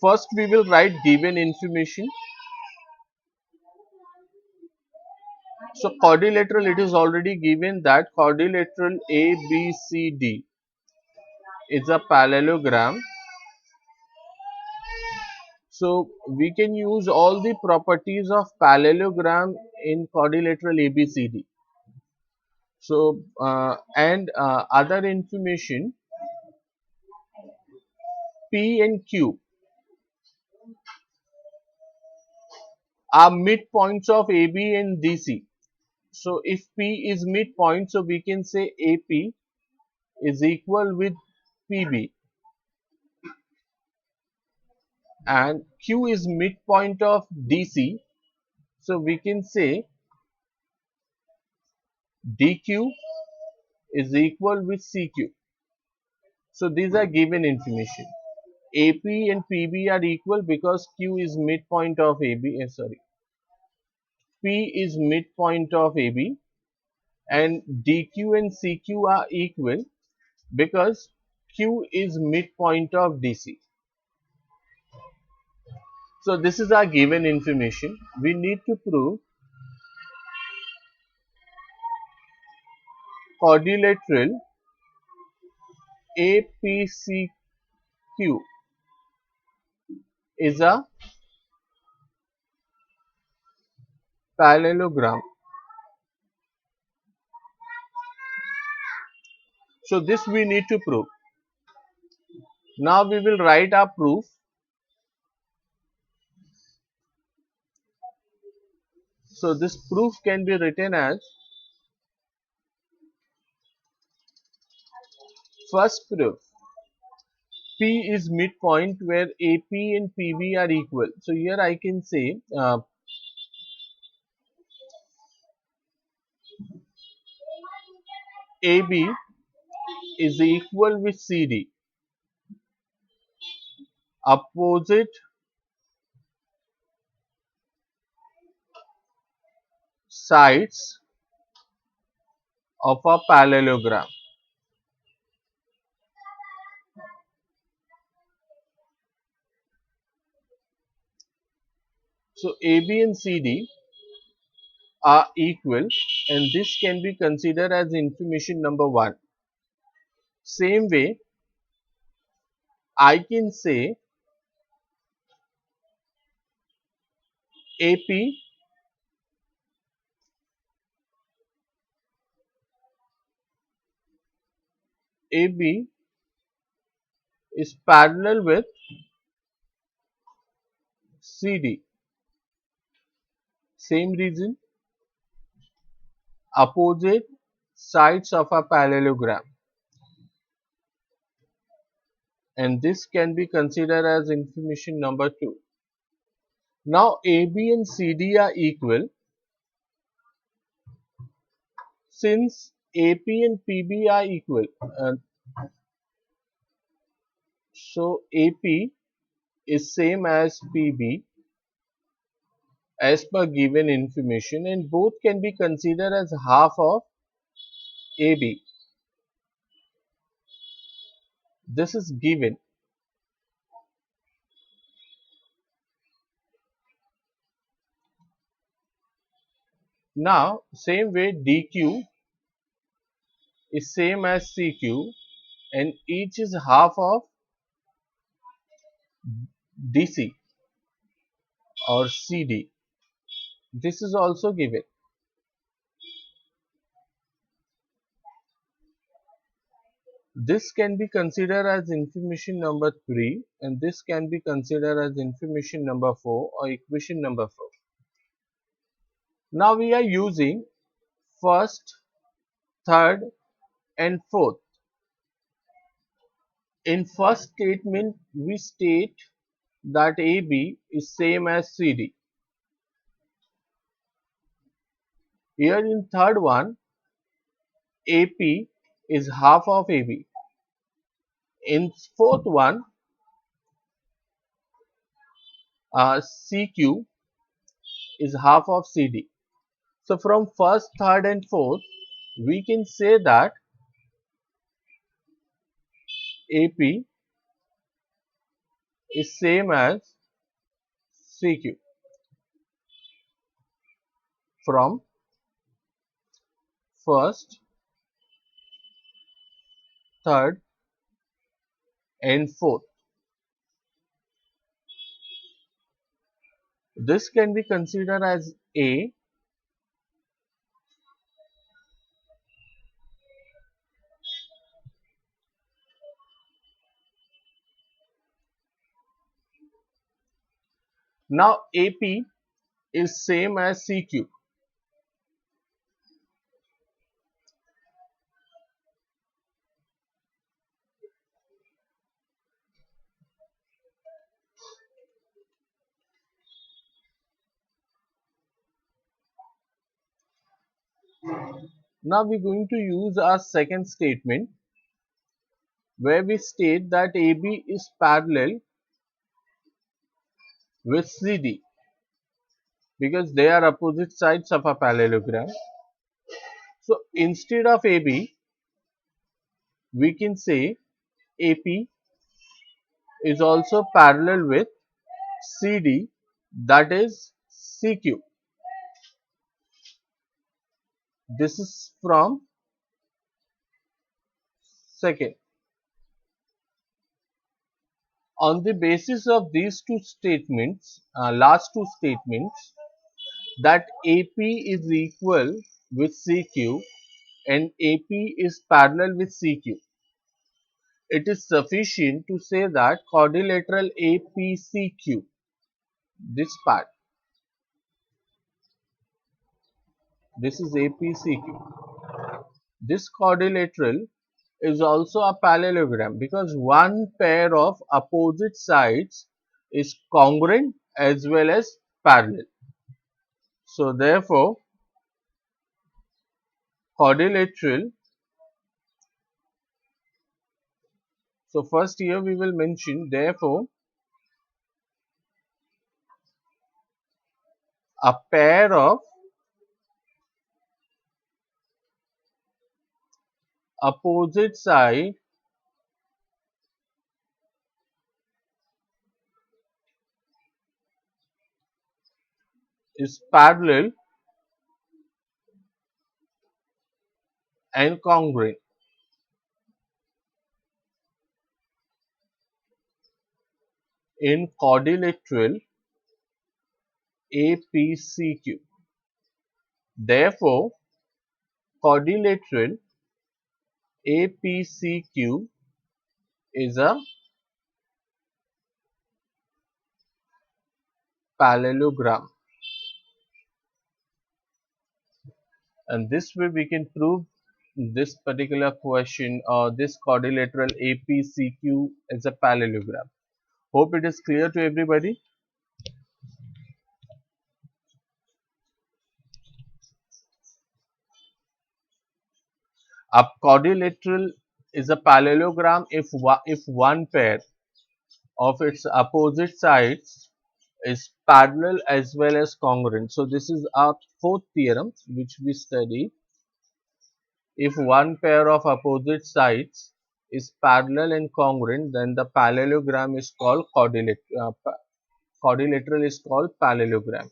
First we will write given information. So quadrilateral, it is already given that quadrilateral ABCD is a parallelogram. So we can use all the properties of parallelogram in quadrilateral ABCD. So and other information, P and Q are midpoints of AB and DC. So if P is midpoint, so we can say AP is equal with PB, and Q is midpoint of DC, so we can say DQ is equal with CQ. So these are given information. AP and PB are equal because Q is midpoint of AB, P is midpoint of AB, and DQ and CQ are equal because Q is midpoint of DC. So this is our given information. We need to prove quadrilateral APCQ is a parallelogram. So this we need to prove. Now we will write our proof. So this proof can be written as, first proof, P is midpoint where AP and PB are equal. So here I can say AB is equal with CD. Opposite sides of a parallelogram. So AB and CD are equal, and this can be considered as information number 1. Same way, I can say AP AB is parallel with CD. Same reason, opposite sides of a parallelogram, and this can be considered as information number 2. Now AB and CD are equal. Since AP and PB are equal, so AP is same as PB as per given information, and both can be considered as half of AB. This is given. Now same way, DQ is same as CQ, and each is half of DC or CD. This is also given. This can be considered as information number 3, and this can be considered as information number 4 or equation number 4. Now we are using first, third and fourth. In first statement we state that AB is same as CD. Here in third one, AP is half of AB. In fourth one, CQ is half of CD. So from first, third and fourth, we can say that AP is same as CQ from first, third and fourth. This can be considered as A. Now AP is same as CQ. Now we're going to use our second statement where we state that AB is parallel with CD because they are opposite sides of a parallelogram. So instead of AB, we can say AP is also parallel with CD, that is CQ. This is from second. On the basis of these two statements, last two statements, that AP is equal with CQ and AP is parallel with CQ, it is sufficient to say that quadrilateral APCQ, this part, this is APCQ. This quadrilateral is also a parallelogram because one pair of opposite sides is congruent as well as parallel. So therefore, quadrilateral, so first here we will mention, therefore a pair of opposite side is parallel and congruent. In quadrilateral APCQ. Therefore, quadrilateral APCQ is a parallelogram, and this way we can prove this particular question or this quadrilateral APCQ is a parallelogram. Hope it is clear to everybody. A quadrilateral is a parallelogram if one pair of its opposite sides is parallel as well as congruent. So this is our fourth theorem which we study. If one pair of opposite sides is parallel and congruent, then the parallelogram is called quadrilateral is called parallelogram.